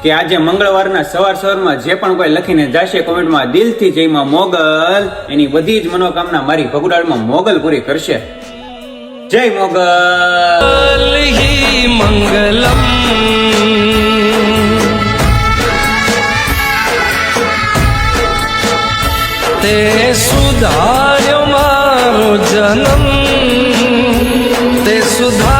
કે આજે મંગળવારના સવારમાં જે પણ કોઈ લખીને જાશે કોમેન્ટમાં દિલથી જય માં મોગલ, એની બધી જ મનોકામના મારી ભગુડાળમાં મોગલ પૂરી કરશે. જય મોગલ. મંગલમ તે સુધાર્યો મારો જન્મ, તે સુધાર